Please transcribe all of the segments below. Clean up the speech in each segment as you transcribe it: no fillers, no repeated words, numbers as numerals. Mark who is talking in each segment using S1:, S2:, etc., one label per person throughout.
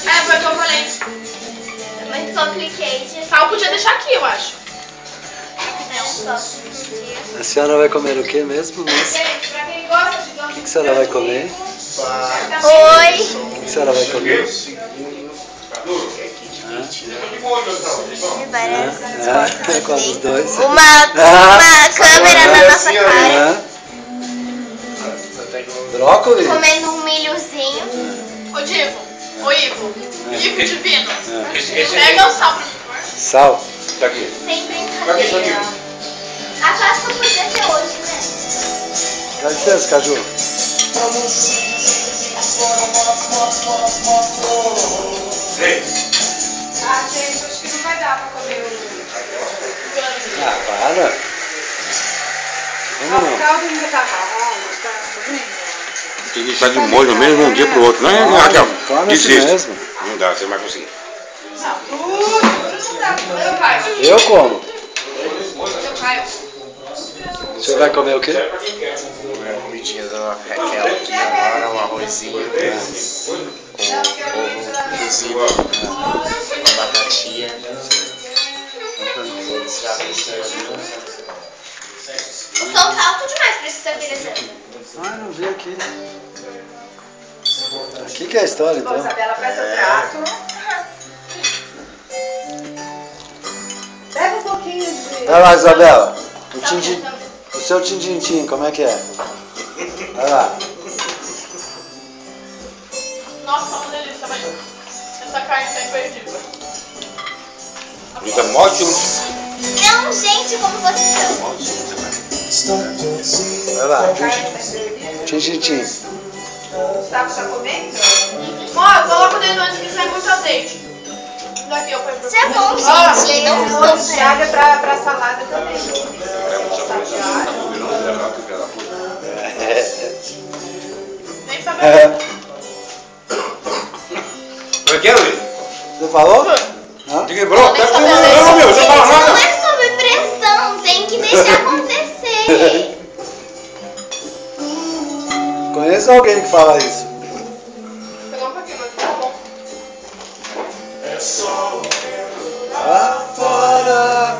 S1: É, foi o que eu falei.
S2: É muito complicated.
S1: Sal podia deixar aqui, eu acho.
S2: É um só.
S3: A senhora vai comer o que mesmo, moça?
S1: Gente, pra quem gosta de
S3: O que a senhora vai comer?
S2: Oi.
S3: O que a senhora vai comer? Qual dos dois?
S2: Uma câmera na nossa cara.
S3: Brócolis?
S2: Comendo um milhozinho.
S1: Ô, Divo. Ô, Ivo. Ivo divino.
S3: É.
S1: Pega o sal pra mim, por favor.
S3: Sal?
S4: Daqui.
S2: Sem brincadeira. A Páscoa podia ser hoje, né?
S3: Dá licença, Caju.
S4: Ei,
S1: Ah, gente, acho que não vai dar pra comer o...
S3: Ah, para. Como não?
S1: caldo ainda tá tá bonito.
S4: tem que estar de molho mesmo de um dia pro outro. Não é, Raquel?
S3: Come assim
S4: Desiste.
S3: mesmo.
S4: Não dá, você não vai conseguir.
S1: Não, tudo não dá. Eu caio.
S3: Eu como.
S1: Eu caio.
S3: Você vai comer o quê?
S5: A comidinha da Raquel aqui agora, um arrozinho com ovo cozido, uma batatinha.
S2: O som tá alto demais pra isso que você interessante.
S3: Ah, não vi aqui. Aqui que é a história,
S1: Bom,
S3: então.
S1: Isabela, peça o prato. Pega um pouquinho de...
S3: Vai lá, Isabela. O seu tindim, como é que é? Vai lá.
S1: Nossa, uma delícia, mas essa carne tá imperdível.
S4: Fica ótimo.
S2: Não, gente, como vocês estão?
S3: Vai lá.
S1: Carne tá imperdível.
S3: Tindim.
S1: Gustavo tá comendo? Ó, coloca o dedo antes que sai muito azeite. Daqui eu ponho pra
S2: Isso é bom, gente. Não estou vendo.
S1: Chaga pra salada também. Nem pra
S4: Como é que é, Luiz?
S3: Você falou? Hã?
S4: Te quebrou?
S1: Nem
S4: Tá
S1: sabia
S4: tudo.
S1: desse.
S4: Não, meu, você fala
S2: Não
S4: nada.
S2: é sob pressão, tem que deixar acontecer.
S3: Conheço alguém que fala isso.
S1: Pegou um pouquinho, mas tá bom.
S3: Lá fora.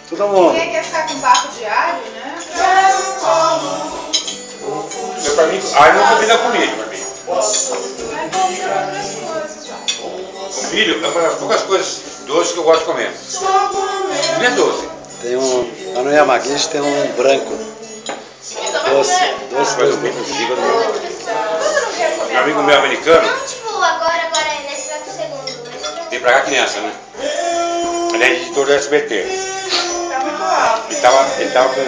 S3: Todo mundo.
S1: Quem quer ficar com papo diário, né?
S4: Pra mim, não combina com milho, pra mim.
S1: Vai comer outras coisas, ó.
S4: O milho é uma das poucas coisas doces que eu gosto de comer. Não é doce.
S3: Tem um. Lá no Yamaguchi tem um branco.
S1: Então vai
S3: Doce.
S1: comer.
S3: Doce,
S4: Mas
S3: doce,
S4: o milho
S3: doce.
S4: fica no
S1: Quando não quer comer
S4: meu amigo meu americano,
S2: Não, tipo, agora é nesse exato segundo. Mas
S4: veio pra cá criança, né? Ele é editor do SBT.
S1: tá muito alto.
S4: Ele tava com o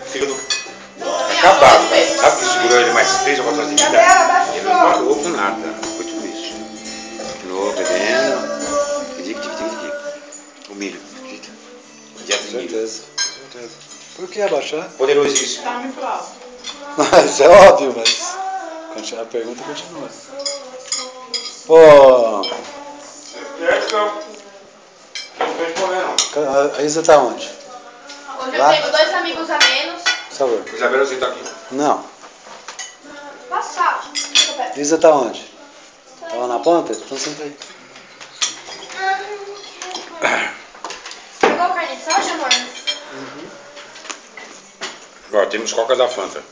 S4: fígado acabado. Sabe que segurou ele mais 3 ou 4 horas de vida?
S1: Isabela, baixa o
S4: Ele não
S1: som.
S4: parou com nada. Foi tudo isso. Continuou bebendo. O milho. Acredita? Dieta de milho.
S3: Certeza. Certeza. Por que abaixar?
S4: Poderosíssimo.
S1: Tá muito alto.
S3: Isso é óbvio, mas. A pergunta continua. Pô. A Isa tá onde?
S1: Hoje
S3: Lá?
S1: eu tenho 2 amigos a menos.
S3: Por favor.
S4: Isabela, você tá aqui.
S3: Não.
S1: Passar.
S3: Isa tá onde? Tá lá na ponta? Então senta aí.
S1: Pegou o carne de soja, amor?
S4: Agora temos coca da Fanta.